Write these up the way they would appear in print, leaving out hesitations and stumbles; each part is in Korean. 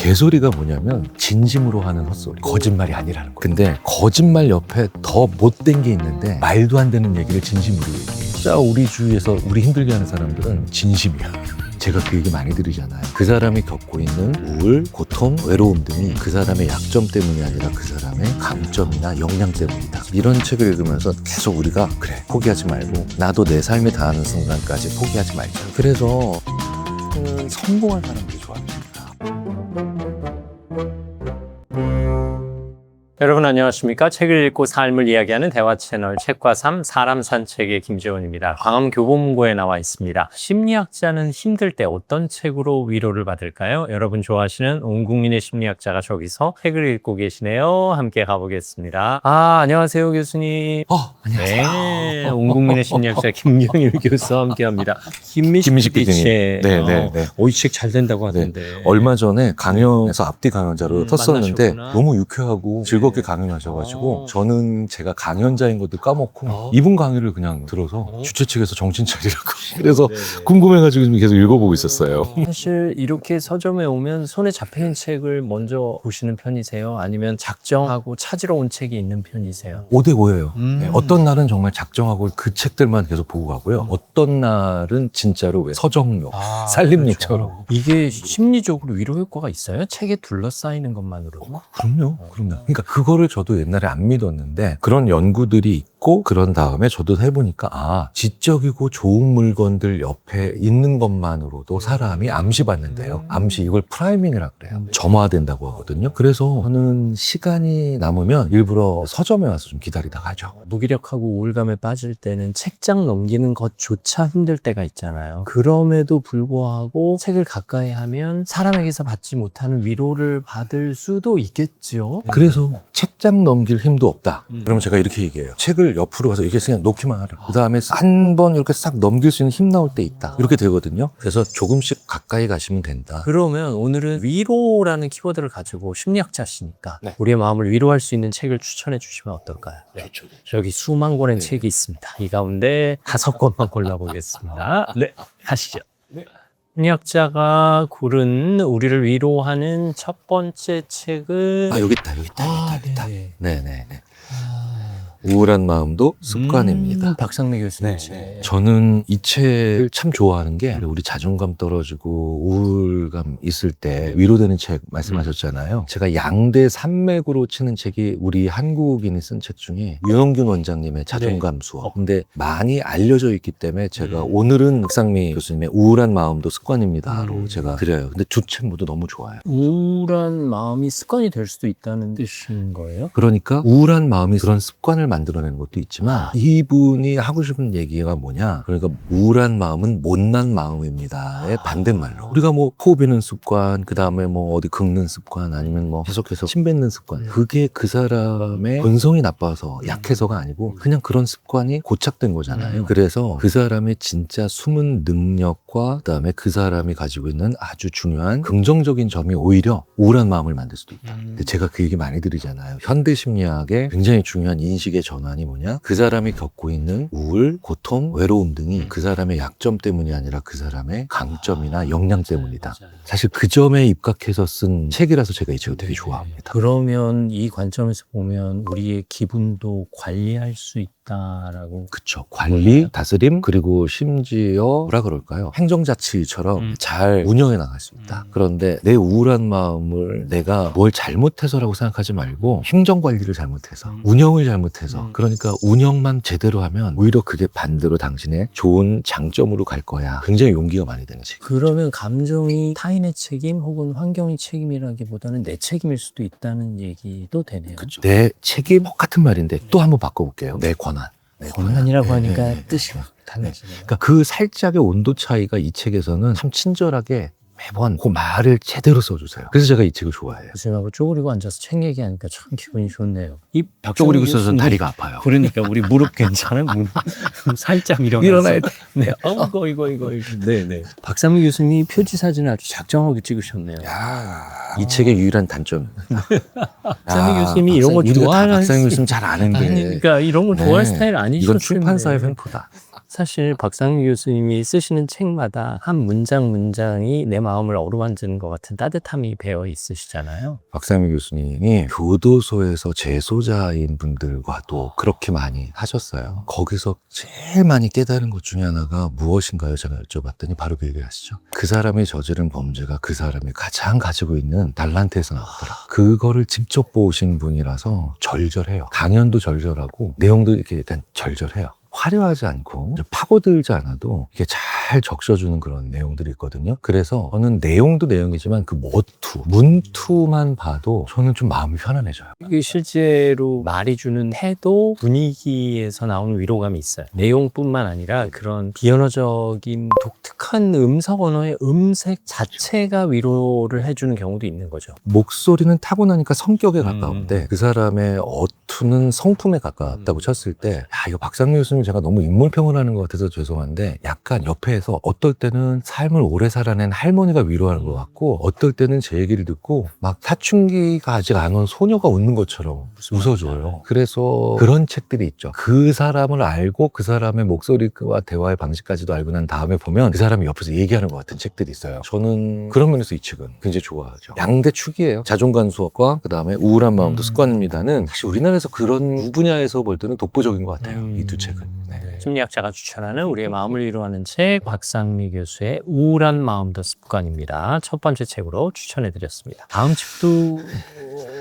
개소리가 뭐냐면 진심으로 하는 헛소리, 거짓말이 아니라는 거예요. 근데 거짓말 옆에 더 못된 게 있는데 말도 안 되는 얘기를 진심으로 얘기해. 진짜 우리 주위에서 우리 힘들게 하는 사람들은 진심이야. 제가 그 얘기 많이 드리잖아요. 그 사람이 겪고 있는 우울, 고통, 외로움 등이 그 사람의 약점 때문이 아니라 그 사람의 강점이나 역량 때문이다. 이런 책을 읽으면서 계속 우리가 그래, 포기하지 말고 나도 내 삶이 닿는 순간까지 포기하지 말자. 그래서 성공한 사람들이 좋아합니다. 여러분 안녕하십니까? 책을 읽고 삶을 이야기하는 대화 채널 책과 삶 사람 산책의 김재원입니다. 광암교보문고에 나와 있습니다. 심리학자는 힘들 때 어떤 책으로 위로를 받을까요? 여러분 좋아하시는 온 국민의 심리학자가 저기서 책을 읽고 계시네요. 함께 가보겠습니다. 안녕하세요 교수님. 안녕하세요. 네, 온 국민의 심리학자 김경일 교수와 함께합니다. 김민식 교수님. 네. 이 책 잘 된다고 하던데. 얼마 전에 강연에서 앞뒤 강연자로 섰었는데 만나셨구나. 너무 유쾌하고 즐겁게 강연하셔가지고 저는 제가 강연자인 것도 까먹고 이분 강의를 그냥 들어서 주최 측에서 정신 차리라고 그래서 궁금해가지고 지금 계속 읽어보고 있었어요. 사실 이렇게 서점에 오면 손에 잡히는 책을 먼저 보시는 편이세요? 아니면 작정하고 찾으러 온 책이 있는 편이세요? 5대5예요. 어떤 날은 정말 작정하고 그 책들만 계속 보고 가고요. 어떤 날은 진짜로 왜 서정록, 살림욕처럼. 그렇죠. 이게 심리적으로 위로 효과가 있어요? 책에 둘러싸이는 것만으로? 그럼요. 그러니까 그거를 저도 옛날에 안 믿었는데 그런 연구들이 있고 그런 다음에 저도 해보니까 지적이고 좋은 물건들 옆에 있는 것만으로도 사람이 암시받는데요. 암시, 이걸 프라이밍이라고 그래요. 점화된다고 하거든요. 그래서 저는 시간이 남으면 일부러 서점에 와서 좀 기다리다 가죠. 무기력하고 우울감에 빠질 때는 책장 넘기는 것조차 힘들 때가 있잖아요. 그럼에도 불구하고 책을 가까이 하면 사람에게서 받지 못하는 위로를 받을 수도 있겠죠. 그래서 책장 넘길 힘도 없다. 그러면 제가 이렇게 얘기해요. 책을 옆으로 가서 이렇게 그냥 놓기만 하라. 그 다음에 한 번 이렇게 싹 넘길 수 있는 힘 나올 때 있다. 이렇게 되거든요. 그래서 조금씩 가까이 가시면 된다. 그러면 오늘은 위로라는 키워드를 가지고 심리학자시니까 우리의 마음을 위로할 수 있는 책을 추천해 주시면 어떨까요? 좋죠. 저기 수만 권의 책이 있습니다. 이 가운데 5권만 골라보겠습니다. 네, 하시죠. 심리학자가 고른 우리를 위로하는 첫 번째 책은 여기 있다. 네네네. 우울한 마음도 습관입니다. 박상래 교수님 책. 저는 이 책을 참 좋아하는 게 우리 자존감 떨어지고 우울감 있을 때 위로되는 책 말씀하셨잖아요. 제가 양대 산맥으로 치는 책이 우리 한국인이 쓴 책 중에 유영균 원장님의 자존감 수업. 근데 많이 알려져 있기 때문에 제가 오늘은 박상미 교수님의 우울한 마음도 습관입니다로 제가 드려요. 근데 두 책 모두 너무 좋아요. 우울한 마음이 습관이 될 수도 있다는 뜻인 거예요? 그러니까 우울한 마음이 그런 습관을 만들어내는 것도 있지만 이분이 하고 싶은 얘기가 뭐냐, 그러니까 우울한 마음은 못난 마음입니다의 반대말로 우리가 뭐 코 비는 습관, 그 다음에 뭐 어디 긁는 습관, 아니면 뭐 계속해서 침 뱉는 습관, 그게 그 사람의 본성이 나빠서 약해서가 아니고 그냥 그런 습관이 고착된 거잖아요. 그래서 그 사람의 진짜 숨은 능력과 그 다음에 그 사람이 가지고 있는 아주 중요한 긍정적인 점이 오히려 우울한 마음을 만들 수도 있다. 근데 제가 그 얘기 많이 드리잖아요. 현대 심리학의 굉장히 중요한 인식의 전환이 뭐냐, 그 사람이 겪고 있는 우울, 고통, 외로움 등이 그 사람의 약점 때문이 아니라 그 사람의 강점이나 역량 때문이다. 사실 그 점에 입각해서 쓴 책이라서 제가 이 책을 되게 좋아합니다. 그러면 이 관점에서 보면 우리의 기분도 관리할 수 있다라고. 그쵸. 관리, 다스림, 그리고 심지어 뭐라 그럴까요? 행정자치처럼 잘 운영해 나갈 수 있다. 그런데 내 우울한 마음을 내가 뭘 잘못해서라고 생각하지 말고 행정관리를 잘못해서, 운영을 잘못해서, 그러니까 운영만 제대로 하면 오히려 그게 반대로 당신의 좋은 장점으로 갈 거야. 굉장히 용기가 많이 되는 책. 그러면 감정이 타인의 책임 혹은 환경의 책임이라기보다는 내 책임일 수도 있다는 얘기도 되네요. 그쵸. 내 책임, 똑같은 말인데 또 한번 바꿔볼게요. 내 권한. 권한이라고 하니까 뜻이 달라지네요. 그러니까 그 살짝의 온도 차이가 이 책에서는 참 친절하게 매번 그 말을 제대로 써주세요. 그래서 제가 이 책을 좋아해요. 교수님하고 쪼그리고 앉아서 책 얘기하니까 참 기분이 좋네요. 이 쪼그리고 있어서 다리가 아파요. 그러니까 우리 무릎 괜찮아요? 살짝 일어나야 돼. 네. 이거. 네. 박상미 교수님이 표지 사진을 아주 작정하게 찍으셨네요. 이 책의 유일한 단점. 박상미 교수님이 이런 거 좋아하는 박상미 교수님 잘 아는데. 그러니까 이런 걸 좋아할 스타일 아니죠. 이건 출판사의 횡포다. 사실 박상미 교수님이 쓰시는 책마다 한 문장이 내 마음을 어루만지는 것 같은 따뜻함이 배어 있으시잖아요. 박상미 교수님이 교도소에서 재소자인 분들과도 그렇게 많이 하셨어요. 거기서 제일 많이 깨달은 것 중에 하나가 무엇인가요? 제가 여쭤봤더니 바로 그 얘기를 하시죠. 그 사람이 저지른 범죄가 그 사람이 가장 가지고 있는 달란트에서 나오더라. 그거를 직접 보신 분이라서 절절해요. 강연도 절절하고 내용도 이렇게 일단 절절해요. 화려하지 않고 파고들지 않아도 이게 잘 적셔주는 그런 내용들이 있거든요. 그래서 저는 내용도 내용이지만 그 문투만 봐도 저는 좀 마음이 편안해져요. 이게 실제로 말이 주는 해도 분위기에서 나오는 위로감이 있어요. 내용뿐만 아니라 그런 비언어적인 독특한 음성 언어의 음색 자체가 위로를 해주는 경우도 있는 거죠. 목소리는 타고나니까 성격에 가까운데 그 사람의 어투는 성품에 가깝다고 쳤을 때 야, 이거 박상미 교수님 제가 너무 인물평을 하는 것 같아서 죄송한데 약간 옆에서 어떨 때는 삶을 오래 살아낸 할머니가 위로하는 것 같고 어떨 때는 제 얘기를 듣고 막 사춘기가 아직 안 온 소녀가 웃는 것처럼 웃어줘요. 그래서 그런 책들이 있죠. 그 사람을 알고 그 사람의 목소리와 대화의 방식까지도 알고 난 다음에 보면 그 사람이 옆에서 얘기하는 것 같은 책들이 있어요. 저는 그런 면에서 이 책은 굉장히 좋아하죠. 양대축이에요. 자존감 수업과 그 다음에 우울한 마음도 습관입니다는 사실 우리나라에서 그런 분야에서 볼 때는 독보적인 것 같아요. 이 두 책은. 네. 심리학자가 추천하는 우리의 마음을 위로하는 책 박상미 교수의 우울한 마음도 습관입니다. 첫 번째 책으로 추천해드렸습니다. 다음 책도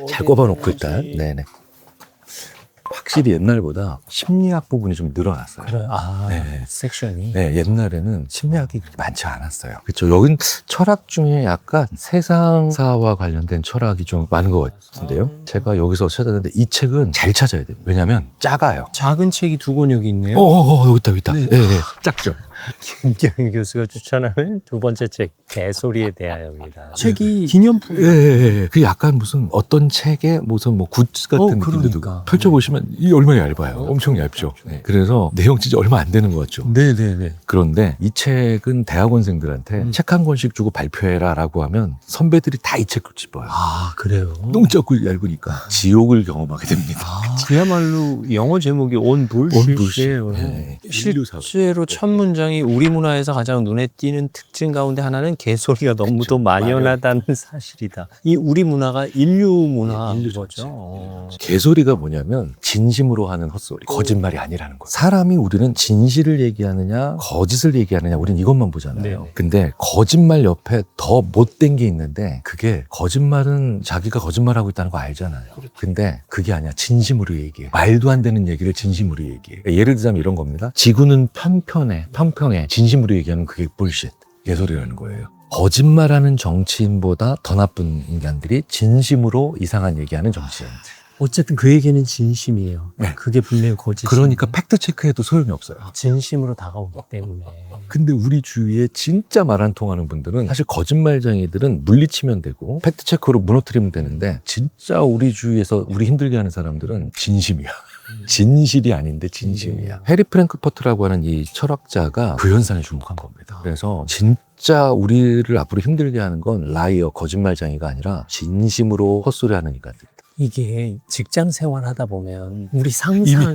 잘 꼽아놓고 일단. 네네. 확실히 옛날보다 심리학 부분이 좀 늘어났어요. 그래요. 아, 네. 섹션이. 네, 옛날에는 심리학이 그렇게 많지 않았어요. 그렇죠. 여긴 철학 중에 약간 세상사와 관련된 철학이 좀 많은 것 같은데요. 제가 여기서 찾았는데 이 책은 잘 찾아야 돼요. 왜냐면 작아요. 작은 책이 두 권 여기 있네요. 여기 있다. 네, 작죠. 김경희 교수가 추천하는 두 번째 책 개소리에 대하여입니다. 책이 기념품. 예. 그 약간 무슨 어떤 책에 무슨 뭐 굿즈 같은 느낌도 들고 그러니까. 펼쳐보시면 이 얼마나 얇아요. 엄청 얇죠. 네. 그래서 내용 진짜 얼마 안 되는 것 같죠. 네네네. 그런데 이 책은 대학원생들한테 책 한 권씩 주고 발표해라 라고 하면 선배들이 다 이 책을 집어요. 아, 그래요? 너무 작고 얇으니까 지옥을 경험하게 됩니다. 그야말로 영어 제목이 On Bullshit이에요. 네. 실제로 첫 문장이 우리 문화에서 가장 눈에 띄는 특징 가운데 하나는 개소리가 너무도 만연하다는 사실이다. 이 우리 문화가 인류 문화인 거죠. 개소리가 뭐냐면 진심으로 하는 헛소리, 거짓말이 아니라는 거예요. 사람이 우리는 진실을 얘기하느냐 거짓을 얘기하느냐 우리는 이것만 보잖아요. 네네. 근데 거짓말 옆에 더 못된 게 있는데 그게 거짓말은 자기가 거짓말하고 있다는 거 알잖아요. 근데 그게 아니야. 진심으로 얘기해. 말도 안 되는 얘기를 진심으로 얘기해. 예를 들자면 이런 겁니다. 지구는 편평해. 진심으로 얘기하면 그게 불쉿. 개소리라는 거예요. 거짓말하는 정치인보다 더 나쁜 인간들이 진심으로 이상한 얘기하는 정치인들. 어쨌든 그 얘기는 진심이에요. 네. 그게 분명히 거짓. 그러니까 팩트 체크해도 소용이 없어요. 진심으로 다가오기 때문에. 근데 우리 주위에 진짜 말 안 통하는 분들은 사실 거짓말쟁이들은 물리치면 되고 팩트 체크로 무너뜨리면 되는데 진짜 우리 주위에서 우리 힘들게 하는 사람들은 진심이야. 진실이 아닌데 진심이야. 해리 프랭크퍼트라고 하는 이 철학자가 그 현상에 주목한 겁니다. 그래서 진짜 우리를 앞으로 힘들게 하는 건 라이어, 거짓말쟁이가 아니라 진심으로 헛소리하는 인간들. 이게 직장 생활 하다 보면 우리 상사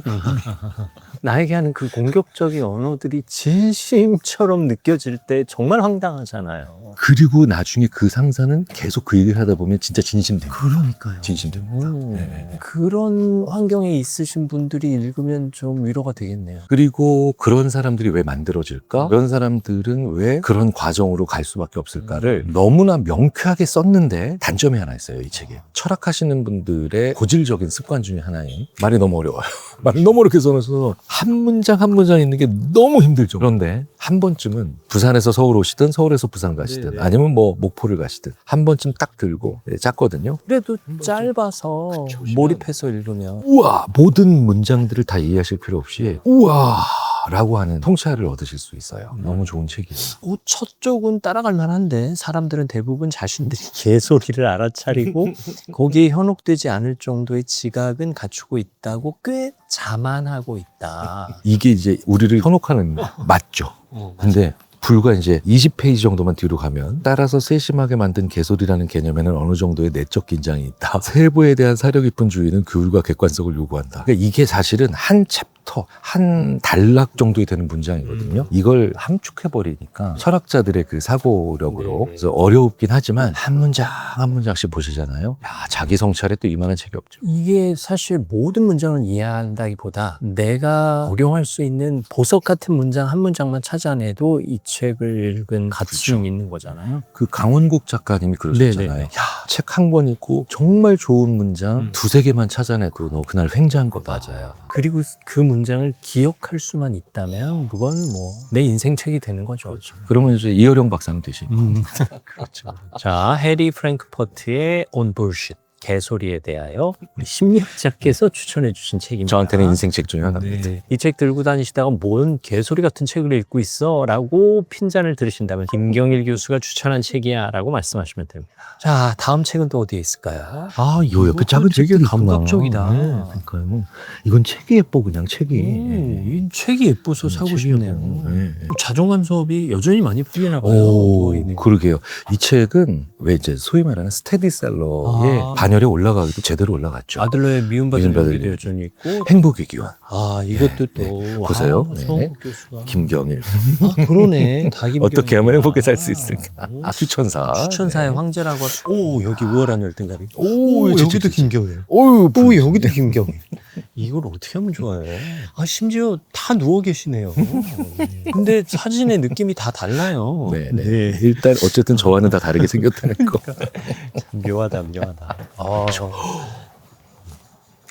나에게 하는 그 공격적인 언어들이 진심처럼 느껴질 때 정말 황당하잖아요. 그리고 나중에 그 상사는 계속 그 얘기를 하다 보면 진짜 진심됩니다. 그러니까요. 진심됩니다. 그런 환경에 있으신 분들이 읽으면 좀 위로가 되겠네요. 그리고 그런 사람들이 왜 만들어질까? 그런 사람들은 왜 그런 과정으로 갈 수밖에 없을까를 너무나 명쾌하게 썼는데 단점이 하나 있어요, 이 책에. 철학하시는 분들의 고질적인 습관 중에 하나인 말이 너무 어려워요. 말을 너무 어렵게 써놔서 한 문장 한 문장 읽는 게 너무 힘들죠. 그런데 한 번쯤은 부산에서 서울 오시든 서울에서 부산 가시든 아니면 뭐 목포를 가시든 한 번쯤 딱 들고 짰거든요. 그래도 짧아서 몰입해서 읽으면 우와! 모든 문장들을 다 이해하실 필요 없이 우와! 라고 하는 통찰을 얻으실 수 있어요. 너무 좋은 책이에요. 첫 쪽은 따라갈 만한데 사람들은 대부분 자신들이 개소리를 알아차리고 거기에 현혹되지 않을 정도의 지각은 갖추고 있다고 꽤 자만하고 있다. 이게 이제 우리를 현혹하는 맞죠. 근데 불과 이제 20페이지 정도만 뒤로 가면 따라서 세심하게 만든 개소리라는 개념에는 어느 정도의 내적 긴장이 있다. 세부에 대한 사려 깊은 주의는 교율과 객관성을 요구한다. 그러니까 이게 사실은 한 챕터, 한 단락 정도에 되는 문장이거든요. 이걸 함축해버리니까 철학자들의 그 사고력으로 그래서 어렵긴 하지만 한 문장 한 문장씩 보시잖아요. 야, 자기 성찰에 또 이만한 책이 없죠. 이게 사실 모든 문장을 이해한다기보다 내가 적용할 수 있는 보석 같은 문장 한 문장만 찾아내도 이 책을 읽은 가치는 있는 거잖아요. 그 강원국 작가님이 그러셨잖아요. 네네. 야, 책 한 권 읽고 정말 좋은 문장 두세 개만 찾아내도 너 그날 횡재한 거 맞아요. 그리고 그 문장을 기억할 수만 있다면 그건 뭐 내 인생 책이 되는 거죠. 그러면 이제 이어령 박사님 되시고. 그렇죠. 자, 해리 프랭크퍼트의 On Bullshit. 개소리에 대하여 우리 심리학자께서 추천해 주신 책입니다. 저한테는 인생책 중에 하나입니다. 네. 이 책 들고 다니시다가 뭔 개소리 같은 책을 읽고 있어? 라고 핀잔을 들으신다면 김경일 교수가 추천한 책이야 라고 말씀하시면 됩니다. 자, 다음 책은 또 어디에 있을까요? 아, 요 옆에 작은 되게 책들이 있구나. 감각적이다. 네, 그러니까요. 이건 책이 예뻐 그냥 책이. 이 책이 예뻐서 사고 책이 싶네요. 예뻐. 네. 자존감 수업이 여전히 많이 풀리나 봐요. 오, 뭐 그러게요. 이 책은 왜 이제 소위 말하는 스테디셀러의 반열에 올라가기도 제대로 올라갔죠. 아들러의 미움받은 미움받은 용기도 여전히 있고. 행복의 기원. 아, 이것도 또. 보세요. 아, 네. 성국 교수가. 김경일. 아, 그러네. 다김경일. 어떻게 하면 행복하게 살 수 있을까? 추천사. 추천사의 네. 황제라고. 오, 여기 우월한 열등감이. 오, 여기도 김경일. 오, 오, 여기도 김경일. 이걸 어떻게 하면 좋아요? 아, 심지어 다 누워 계시네요. 근데 사진의 느낌이 다 달라요. 네, 네. 일단 어쨌든 저와는 다 다르게 생겼다는 거. 묘하다, 묘하다.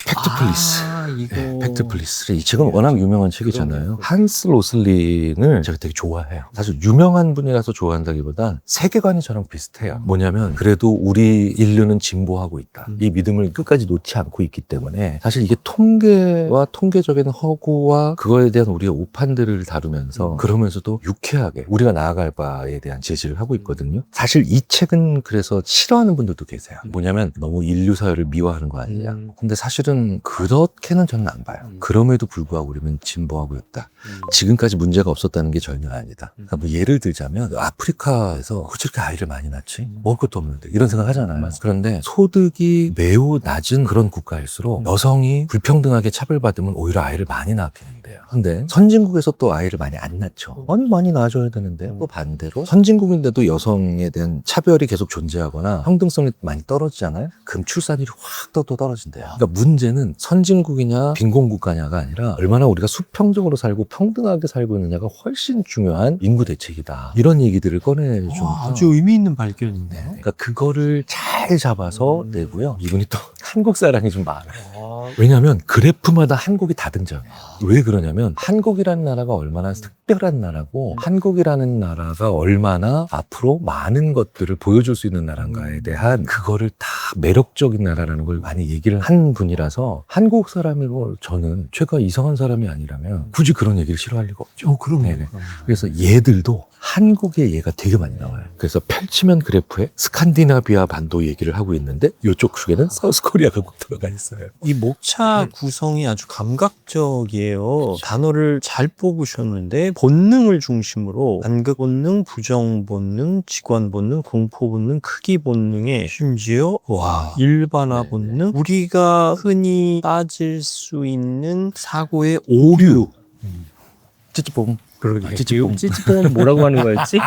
팩트 플리스. 이거. 팩트 플리스. 이 책은 워낙 유명한 책이잖아요. 한스 로슬링을 제가 되게 좋아해요. 사실 유명한 분이라서 좋아한다기보단 세계관이 저랑 비슷해요. 뭐냐면 그래도 우리 인류는 진보하고 있다. 이 믿음을 끝까지 놓지 않고 있기 때문에 사실 이게 통계와 통계적인 허구와 그거에 대한 우리의 오판들을 다루면서 그러면서도 유쾌하게 우리가 나아갈 바에 대한 제시를 하고 있거든요. 사실 이 책은 그래서 싫어하는 분들도 계세요. 뭐냐면 너무 인류 사회를 미화하는 거 아니냐. 근데 사실은 그렇게는 저는 안 봐요. 그럼에도 불구하고 우리는 진보하고 있다. 지금까지 문제가 없었다는 게 전혀 아니다. 그러니까 뭐 예를 들자면 아프리카에서 어떻게 이렇게 아이를 많이 낳지? 먹을 것도 없는데 이런 생각 하잖아요. 그런데 소득이 매우 낮은 그런 국가일수록 여성이 불평등하게 차별받으면 오히려 아이를 많이 낳게 된대요. 근데 선진국에서 또 아이를 많이 안 낳죠. 아니 많이 낳아줘야 되는데 또 반대로 선진국인데도 여성에 대한 차별이 계속 존재하거나 평등성이 많이 떨어지잖아요. 그럼 출산율이 확 또 떨어진대요. 그러니까 문제는 선진국이냐 빈곤국가냐가 아니라 얼마나 우리가 수평적으로 살고 평등하게 살고 있느냐가 훨씬 중요한 인구 대책이다. 이런 얘기들을 꺼내주면서 아주 의미 있는 발견인데. 그러니까 그거를 잘 잡아서 내고요. 이분이 또 한국 사랑이 좀 많아요. 왜냐하면 그래프마다 한국이 다 등장해요. 왜 그러냐면 한국이라는 나라가 얼마나 특별한 나라고 한국이라는 나라가 얼마나 앞으로 많은 것들을 보여줄 수 있는 나라인가에 대한 그거를 다 매력적인 나라라는 걸 많이 얘기를 한 분이라서 한국 사람이고 저는 제가 이상한 사람이 아니라면 굳이 그런 얘기를 싫어할 리가 없죠. 그럼요. 네네. 그래서 얘들도 한국의 예가 되게 많이 나와요. 그래서 펼치면 그래프에 스칸디나비아 반도 얘기를 하고 있는데 이쪽 축에는 사우스코리아가 꼭 들어가 있어요. 이 목차 구성이 아주 감각적이에요. 단어를 잘 뽑으셨는데 본능을 중심으로 간극 본능, 부정 본능, 직관 본능, 공포 본능, 크기 본능에 심지어 일반화 본능, 우리가 흔히 따질 수 있는 사고의 오류. 찌찌뽕. 그러게. 찌찌뽕은 뭐라고 하는 거였지?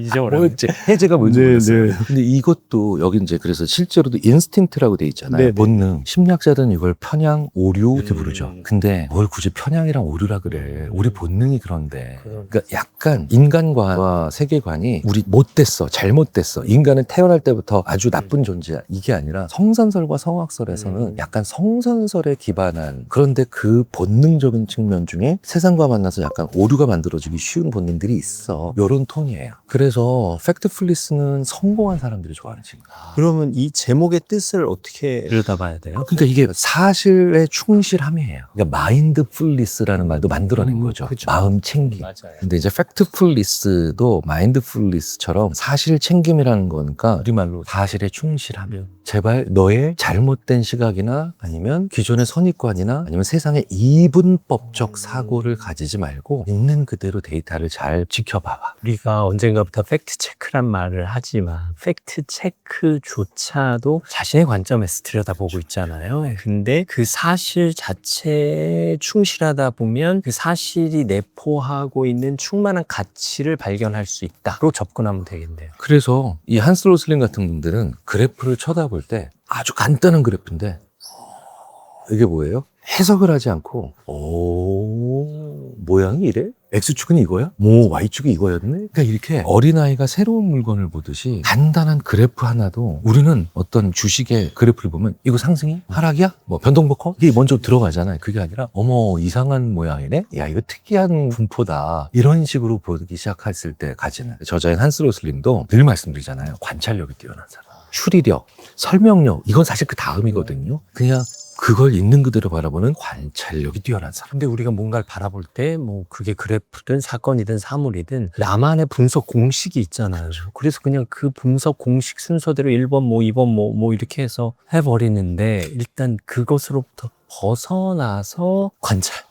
잊어버렸네. 뭐였지? 해제가 뭔지 네, 모르겠어요. 네. 근데 이것도 여기 이제 그래서 실제로도 인스팅트라고 돼 있잖아요. 네, 네. 본능. 심리학자들은 이걸 편향, 오류 이렇게 부르죠. 근데 뭘 굳이 편향이랑 오류라 그래. 우리 본능이 그런데. 그러니까 약간 인간과와 세계관이 우리 못됐어, 잘못됐어. 인간은 태어날 때부터 아주 나쁜 존재야. 이게 아니라 성선설과 성악설에서는 약간 성선설에 기반한 그런데 그 본능적인 측면 중에 세상과 만나서 약간 오류가 만들어지기 쉬운 본능들이 있어. 요런 톤이에요. 그래서 팩트풀리스는 성공한 사람들이 좋아하는 책입니다. 그러면 이 제목의 뜻을 어떻게 들여다봐야 돼요? 그러니까 이게 사실에 충실함이에요. 그러니까 마인드풀리스라는 말도 만들어낸 거죠. 그쵸. 마음 챙김. 맞아요. 근데 이제 팩트풀리스도 마인드풀리스처럼 사실 챙김이라는 거니까 우리말로 사실에 충실하면 제발 너의 잘못된 시각이나 아니면 기존의 선입관이나 아니면 세상의 이분법적 사고를 가지지 말고 있는 그대로 그대로 데이터를 잘 지켜봐봐. 우리가 언젠가부터 팩트 체크란 말을 하지만 팩트 체크조차도 자신의 관점에서 들여다보고 있잖아요. 근데 그 사실 자체에 충실하다 보면 그 사실이 내포하고 있는 충만한 가치를 발견할 수 있다로 접근하면 되겠네요. 그래서 이 한스 로슬링 같은 분들은 그래프를 쳐다볼 때 아주 간단한 그래프인데 이게 뭐예요? 해석을 하지 않고 모양이 이래? X축은 이거야? Y축이 이거였네? 그러니까 이렇게 어린아이가 새로운 물건을 보듯이 간단한 그래프 하나도 우리는 어떤 주식의 그래프를 보면 이거 상승이? 하락이야? 뭐 변동폭커? 이게 먼저 들어가잖아요. 그게 아니라 어머 이상한 모양이네? 야 이거 특이한 분포다. 이런 식으로 보기 시작했을 때까지는 저자인 한스 로슬링도 늘 말씀드리잖아요. 관찰력이 뛰어난 사람. 추리력, 설명력 이건 사실 그 다음이거든요. 그냥 그걸 있는 그대로 바라보는 관찰력이 뛰어난 사람. 근데 우리가 뭔가를 바라볼 때 뭐 그게 그래프든 사건이든 사물이든 나만의 분석 공식이 있잖아요. 그래서 그냥 그 분석 공식 순서대로 1번 뭐 2번 뭐 이렇게 해서 해버리는데 일단 그것으로부터 벗어나서 관찰.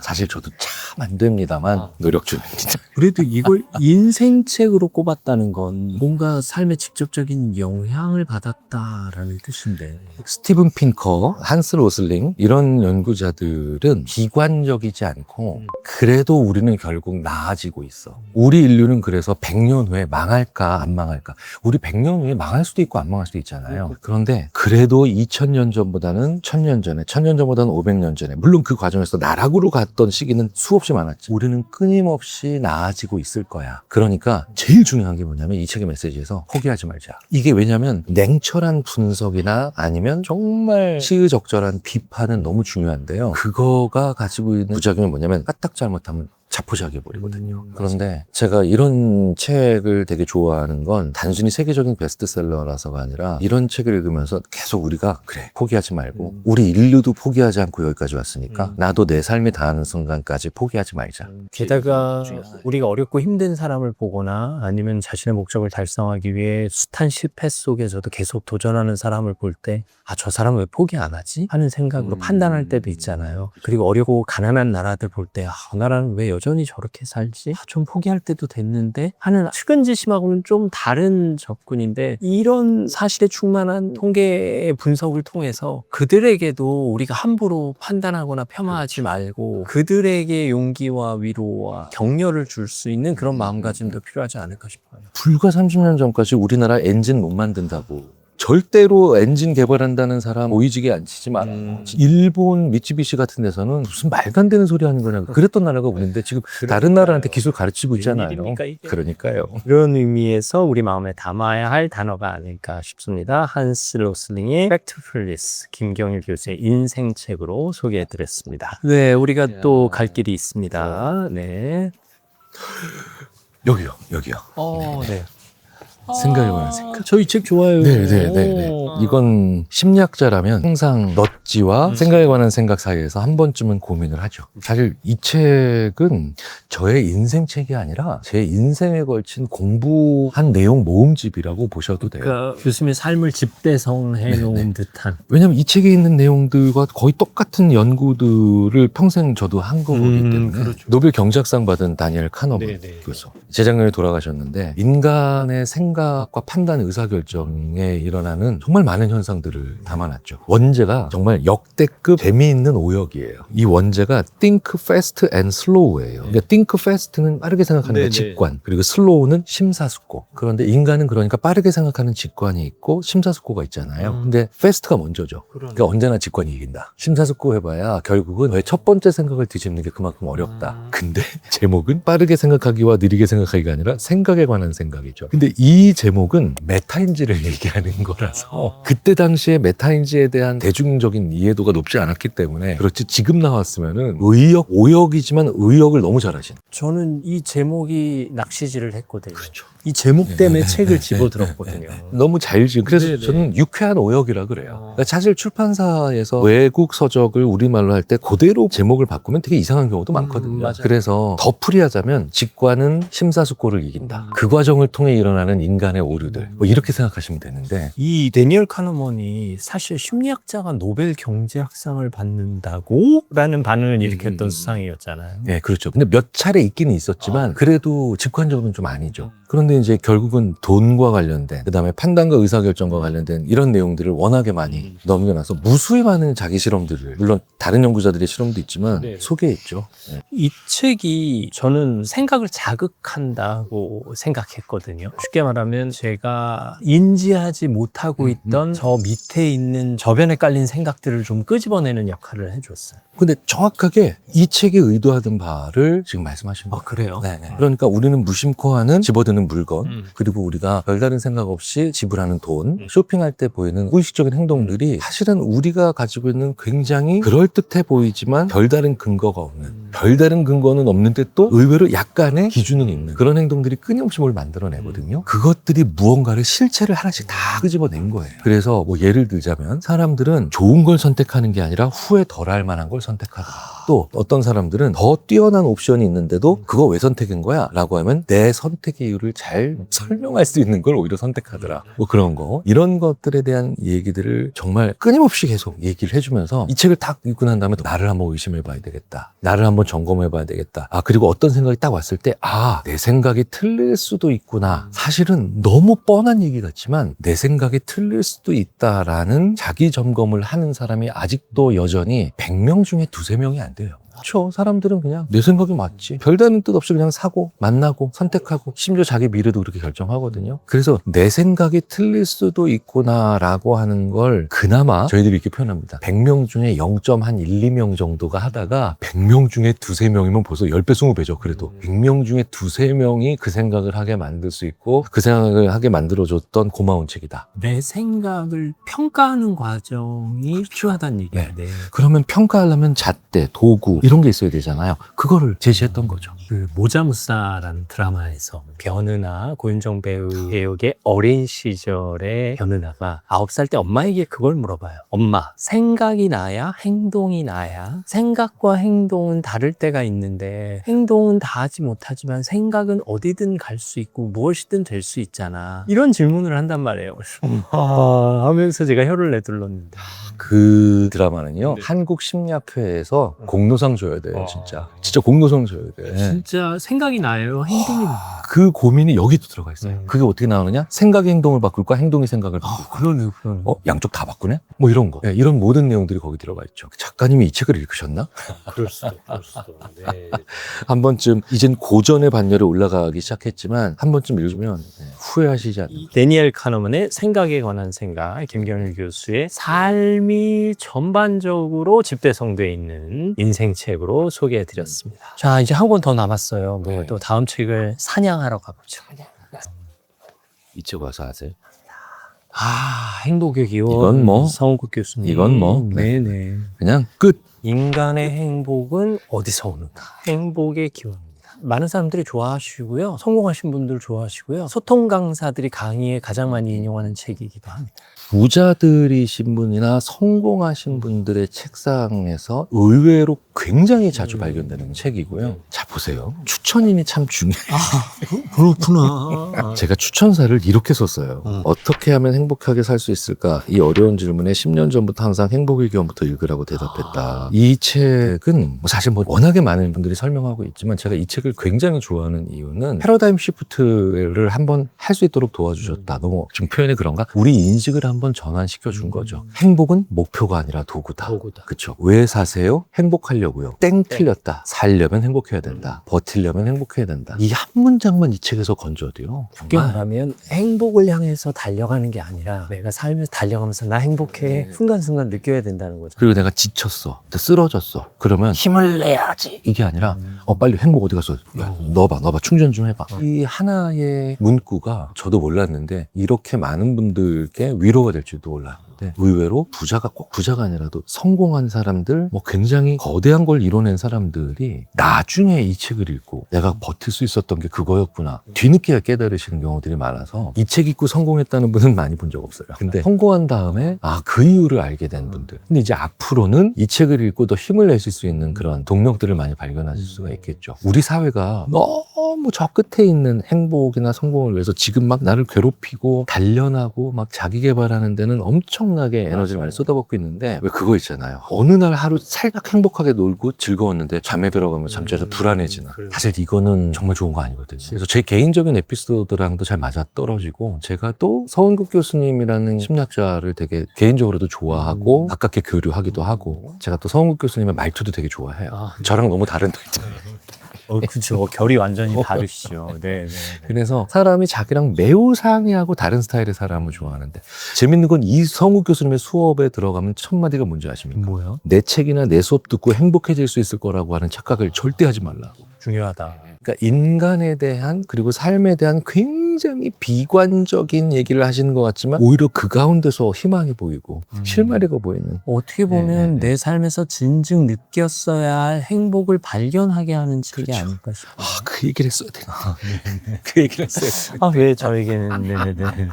사실 저도 참 안 됩니다만 노력 중입니다. 그래도 이걸 인생책으로 꼽았다는 건 뭔가 삶에 직접적인 영향을 받았다라는 뜻인데. 스티븐 핑커, 한스 로슬링 이런 연구자들은 비관적이지 않고 그래도 우리는 결국 나아지고 있어. 우리 인류는 그래서 100년 후에 망할까 안 망할까. 우리 100년 후에 망할 수도 있고 안 망할 수도 있잖아요. 그런데 그래도 2000년 전보다는 1000년 전에 1000년 전보다는 500년 전에 물론 그 과정에서 나락으로 갔던 시기는 수없이 많았지. 우리는 끊임없이 나아지고 있을 거야. 그러니까 제일 중요한 게 뭐냐면 이 책의 메시지에서 포기하지 말자. 이게 왜냐면 냉철한 분석이나 아니면 정말 시의적절한 비판은 너무 중요한데요. 그거가 가지고 있는 부작용이 뭐냐면 까딱 잘못하면 자포자기해 버리거든요. 그런데 제가 이런 책을 되게 좋아하는 건 단순히 세계적인 베스트셀러라서가 아니라 이런 책을 읽으면서 계속 우리가 그래 포기하지 말고 우리 인류도 포기하지 않고 여기까지 왔으니까 나도 내 삶이 닿는 순간까지 포기하지 말자. 게다가 우리가 어렵고 힘든 사람을 보거나 아니면 자신의 목적을 달성하기 위해 숫한 실패 속에서도 계속 도전하는 사람을 볼 때 저 사람은 왜 포기 안 하지? 하는 생각으로 판단할 때도 있잖아요. 그리고 어렵고 가난한 나라들 볼 때 그 나라는 왜 여전히 저렇게 살지? 좀 포기할 때도 됐는데 하는 측은지심하고는 좀 다른 접근인데 이런 사실에 충만한 통계의 분석을 통해서 그들에게도 우리가 함부로 판단하거나 폄하하지 말고 그들에게 용기와 위로와 격려를 줄 수 있는 그런 마음가짐도 필요하지 않을까 싶어요. 불과 30년 전까지 우리나라 엔진 못 만든다고 절대로 엔진 개발한다는 사람 오이지게 안 치지 마라. 일본 미쯔비시 같은 데서는 무슨 말도 안 되는 소리 하는 거냐 그랬던 나라가 우리인데 지금 다른 나라한테 기술 가르치고 있잖아요. 일입니까, 이게? 그러니까요. 이런 의미에서 우리 마음에 담아야 할 단어가 아닐까 싶습니다. 한스 로슬링의 Factfulness, 김경일 교수의 인생책으로 소개해드렸습니다. 네, 우리가 또 갈 길이 있습니다. 네. 여기요. 네. 생각에 관한 생각. 저 이 책 좋아요. 네네네. 이건 심리학자라면 항상 넛지와 생각에 관한 생각 사이에서 한 번쯤은 고민을 하죠. 사실 이 책은 저의 인생책이 아니라 제 인생에 걸친 공부한 내용 모음집이라고 보셔도 돼요. 그러니까 교수님의 삶을 집대성해 놓은 듯한. 왜냐면 이 책에 있는 내용들과 거의 똑같은 연구들을 평생 저도 한 거기 때문에 그렇죠. 노벨 경제학상 받은 다니엘 카너먼 네네. 교수 재작년에 돌아가셨는데 인간의 생각과 판단 의사결정에 일어나는 정말 많은 현상들을 담아놨죠. 원제가 정말 역대급 재미있는 오역이에요. 이 원제가 think fast and slow예요. 그러니까 think fast는 빠르게 생각하는 게 직관, 그리고 slow는 심사숙고. 그런데 인간은 그러니까 빠르게 생각하는 직관이 있고 심사숙고가 있잖아요. 근데 fast가 먼저죠. 그러니까 언제나 직관이 이긴다. 심사숙고 해봐야 결국은 왜 첫 번째 생각을 뒤집는 게 그만큼 어렵다. 근데 제목은 빠르게 생각하기와 느리게 생각하기가 아니라 생각에 관한 생각이죠. 근데 이 제목은 메타인지를 얘기하는 거라서 그때 당시에 메타인지에 대한 대중적인 이해도가 높지 않았기 때문에 그렇지 지금 나왔으면은 오역이지만 의역을 너무 잘하신. 저는 이 제목이 낚시질을 했거든요. 그렇죠. 이 제목 때문에 책을 집어들었거든요. 너무 잘 지은. 그래서 네네. 저는 유쾌한 오역이라 그래요. 그러니까 사실 출판사에서 외국 서적을 우리말로 할 때 그대로 제목을 바꾸면 되게 이상한 경우도 많거든요. 맞아요. 그래서 더 풀이하자면 직관은 심사숙고를 이긴다. 그 과정을 통해 일어나는 인간의 오류들 뭐 이렇게 생각하시면 되는데 이 데니얼 카너먼이 사실 심리학자가 노벨 경제학상을 받는다고? 라는 반응을 일으켰던 수상이었잖아요. 네, 그렇죠. 근데 몇 차례 있기는 있었지만 그래도 직관적으로는 좀 아니죠. 그런데 이제 결국은 돈과 관련된 그다음에 판단과 의사결정과 관련된 이런 내용들을 워낙에 많이 넘겨놔서 무수히 많은 자기 실험들을 물론 다른 연구자들의 실험도 있지만 네. 소개했죠. 네. 이 책이 저는 생각을 자극한다고 생각했거든요. 쉽게 말하면 제가 인지하지 못하고 있던 저 밑에 있는 저변에 깔린 생각들을 좀 끄집어내는 역할을 해줬어요. 근데 정확하게 이 책이 의도하던 바를 지금 말씀하신 거예요. 그래요? 네네. 그러니까 우리는 무심코 하는 집어드는 물건 그리고 우리가 별다른 생각 없이 지불하는 돈 쇼핑할 때 보이는 무의식적인 행동들이 사실은 우리가 가지고 있는 굉장히 그럴듯해 보이지만 별다른 근거가 없는 별다른 근거는 없는데 또 의외로 약간의 기준은 있는 그런 행동들이 끊임없이 뭘 만들어내거든요. 그것들이 무언가를 실체를 하나씩 다 끄집어낸 거예요. 그래서 뭐 예를 들자면 사람들은 좋은 걸 선택하는 게 아니라 후회 덜할 만한 걸 선택하더라. 또 어떤 사람들은 더 뛰어난 옵션이 있는데도 그거 왜 선택한 거야? 라고 하면 내 선택의 이유를 잘 설명할 수 있는 걸 오히려 선택하더라. 뭐 그런 거. 이런 것들에 대한 얘기들을 정말 끊임없이 계속 얘기를 해주면서 이 책을 딱 읽고 난 다음에 나를 한번 의심해 봐야 되겠다. 나를 한번 점검해 봐야 되겠다. 그리고 어떤 생각이 딱 왔을 때 내 생각이 틀릴 수도 있구나. 사실은 너무 뻔한 얘기 같지만 내 생각이 틀릴 수도 있다라는 자기 점검을 하는 사람이 아직도 여전히 100명 중에 2~3명이 안 돼요. 그렇죠. 사람들은 그냥 내 생각이 맞지. 별다른 뜻 없이 그냥 사고 만나고 선택하고 심지어 자기 미래도 그렇게 결정하거든요. 그래서 내 생각이 틀릴 수도 있구나라고 하는 걸 그나마 저희들이 이렇게 표현합니다. 100명 중에 0.1~2명 정도가 하다가 100명 중에 2~3명이면 벌써 10배, 20배죠. 그래도 100명 중에 2~3명이 그 생각을 하게 만들 수 있고 그 생각을 하게 만들어줬던 고마운 책이다. 내 생각을 평가하는 과정이 필요하다는 얘기예요. 네. 그러면 평가하려면 잣대, 도구 이런 게 있어야 되잖아요. 그거를 제시했던 거죠. 그 모자무사라는 드라마에서 변은하 고윤정 배우의 어린 시절의 변은하가 9살 때 엄마에게 그걸 물어봐요. 엄마, 생각이 나야 행동이 나야? 생각과 행동은 다를 때가 있는데 행동은 다 하지 못하지만 생각은 어디든 갈 수 있고 무엇이든 될 수 있잖아. 이런 질문을 한단 말이에요. 하면서 제가 혀를 내둘렀는데 그 드라마는요 한국심리학회에서 공로상 줘야 돼요. 진짜 공로상 줘야 돼. 진짜 생각이 나요? 행동이 나요? 그 고민이 여기도 들어가 있어요. 그게 어떻게 나오느냐? 생각이 행동을 바꿀까? 행동이 생각을 바꿀까? 그러네. 양쪽 다 바꾸네? 뭐 이런 거. 이런 모든 내용들이 거기 들어가 있죠. 작가님이 이 책을 읽으셨나? 그럴 수도. 네. 한 번쯤 이젠 고전의 반열에 올라가기 시작했지만 한 번쯤 읽으면 후회하시지 않나요? 데니엘 카너먼의 생각에 관한 생각, 김경일 교수의 삶이 전반적으로 집대성되어 있는 인생책으로 소개해드렸습니다. 자, 이제 한 권 더 남았어요. 뭐 또 다음 책을 사냥하러 가보죠. 이 책 와서 아세요? 행복의 기원. 이건 뭐, 성국 교수님. 이건 뭐, 네네. 그냥 끝. 인간의 행복은 어디서 오는가? 행복의 기원입니다. 많은 사람들이 좋아하시고요. 성공하신 분들 좋아하시고요. 소통 강사들이 강의에 가장 많이 인용하는 책이기도 합니다. 부자들이신 분이나 성공하신 분들의 책상에서 의외로 굉장히 자주 발견되는 책이고요. 자, 보세요. 추천인이 참 중요해요. 그렇구나. 제가 추천사를 이렇게 썼어요. 어떻게 하면 행복하게 살 수 있을까? 이 어려운 질문에 10년 전부터 항상 행복의 기원부터 읽으라고 대답했다. 이 책은 사실 워낙에 많은 분들이 설명하고 있지만 제가 이 책을 굉장히 좋아하는 이유는 패러다임 시프트를 한번 할 수 있도록 도와주셨다. 너무 좀 표현이 그런가? 우리 인식을 한번 전환시켜 준 거죠. 행복은 목표가 아니라 도구다. 그쵸? 왜 사세요? 행복하려고요. 땡 틀렸다. 살려면 행복해야 된다. 버틸려면 행복해야 된다. 이 한 문장만 이 책에서 건져도요. 쉽게 말하면 행복을 향해서 달려가는 게 아니라 내가 살면서 달려가면서 나 행복해 순간순간 느껴야 된다는 거죠. 그리고 내가 지쳤어. 쓰러졌어. 그러면 힘을 내야지. 이게 아니라 빨리 행복 어디 갔어? 야, 넣어봐. 충전 좀 해봐. 이 하나의 문구가 저도 몰랐는데 이렇게 많은 분들께 위로가 될지도 몰라요. 있는데 의외로 부자가 꼭 부자가 아니라도 성공한 사람들, 뭐 굉장히 거대한 걸 이뤄낸 사람들이 나중에 이 책을 읽고 내가 버틸 수 있었던 게 그거였구나 뒤늦게 깨달으시는 경우들이 많아서 이 책 읽고 성공했다는 분은 많이 본 적 없어요. 근데 성공한 다음에 그 이유를 알게 된 분들. 근데 이제 앞으로는 이 책을 읽고 더 힘을 내실 수 있는 그런 동력들을 많이 발견하실 수가 있겠죠. 우리 사회가 너무 저 끝에 있는 행복이나 성공을 위해서 지금 막 나를 괴롭히고 단련하고 막 자기 개발하는 데는 엄청나게 에너지를 많이 쏟아붓고 있는데 왜 그거 있잖아요. 어느 날 하루 살짝 행복하게 놀고 즐거웠는데 잠에 들어가면 잠자서 불안해지나. 사실 이거는 정말 좋은 거 아니거든요. 그래서 제 개인적인 에피소드랑도 잘 맞아떨어지고 제가 또 서은국 교수님이라는 심리학자를 되게 개인적으로도 좋아하고 가깝게 교류하기도 하고 제가 또 서은국 교수님의 말투도 되게 좋아해요. 저랑 너무 다른데 있잖아요. 그렇죠. 결이 완전히 다르시죠. 네, 네. 그래서 사람이 자기랑 매우 상이하고 다른 스타일의 사람을 좋아하는데 재밌는 건 이 성욱 교수님의 수업에 들어가면 첫 마디가 뭔지 아십니까? 뭐요? 내 책이나 내 수업 듣고 행복해질 수 있을 거라고 하는 착각을 절대 하지 말라고. 중요하다. 그러니까 인간에 대한 그리고 삶에 대한 굉장히 비관적인 얘기를 하시는 것 같지만 오히려 그 가운데서 희망이 보이고 실마리가 보이는. 어떻게 보면 내 삶에서 진즉 느꼈어야 할 행복을 발견하게 하는 책이 그렇죠. 아닐까 싶어요. 그 얘기를 했어야 되나. 그 얘기를 했어야 되나. 왜 저에게는 네네네.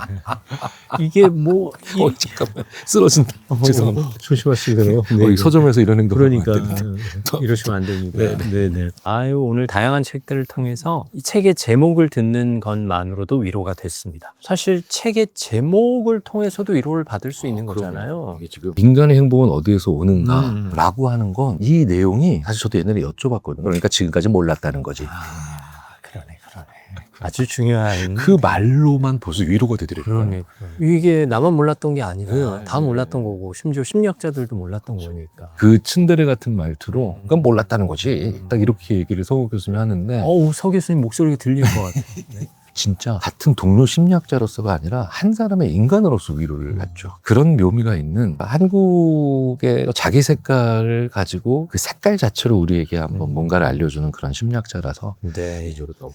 이게 뭐 잠깐만 쓰러진다. 죄송합니다. 조심하시고요. 이 서점에서 이런 행동 그러니까 하면 안 됩니다. 이러시면 안 됩니다. 네네. 오늘 다양한 책들을 통해서 이 책의 제목을 듣는 것만으로도 위로가 됐습니다. 사실 책의 제목을 통해서도 위로를 받을 수 있는 거잖아요. 이게 지금 인간의 행복은 어디에서 오는가라고 하는 건 이 내용이 사실 저도 옛날에 여쭤봤거든요. 그러니까 지금까지 몰랐다는 거지. 그러네. 아주 중요한 그 말로만 벌써 위로가 되더라고요. 그러네. 이게 나만 몰랐던 게 아니라 다 몰랐던 거고 심지어 심리학자들도 몰랐던 거니까. 그 츤데레 같은 말투로 그건 몰랐다는 거지. 딱 이렇게 얘기를 서구 교수님이 하는데 서 교수님 목소리가 들릴 것 같아요. 네. 진짜 같은 동료 심리학자로서가 아니라 한 사람의 인간으로서 위로를 했죠. 그런 묘미가 있는 한국의 자기 색깔을 가지고 그 색깔 자체로 우리에게 한번 뭔가를 알려주는 그런 심리학자라서 네. 개인적으로 너무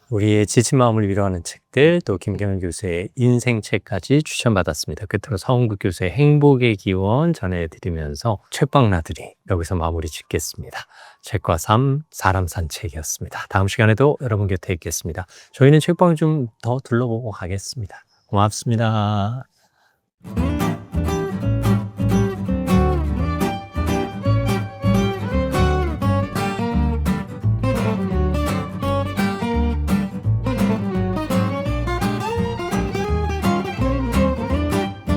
우리의 지친 마음을 위로하는 책들, 또 김경현 교수의 인생책까지 추천받았습니다. 끝으로 서은국 교수의 행복의 기원 전해드리면서 책방나들이 여기서 마무리 짓겠습니다. 책과 삶, 사람 산책이었습니다. 다음 시간에도 여러분 곁에 있겠습니다. 저희는 책방 좀 더 둘러보고 가겠습니다. 고맙습니다.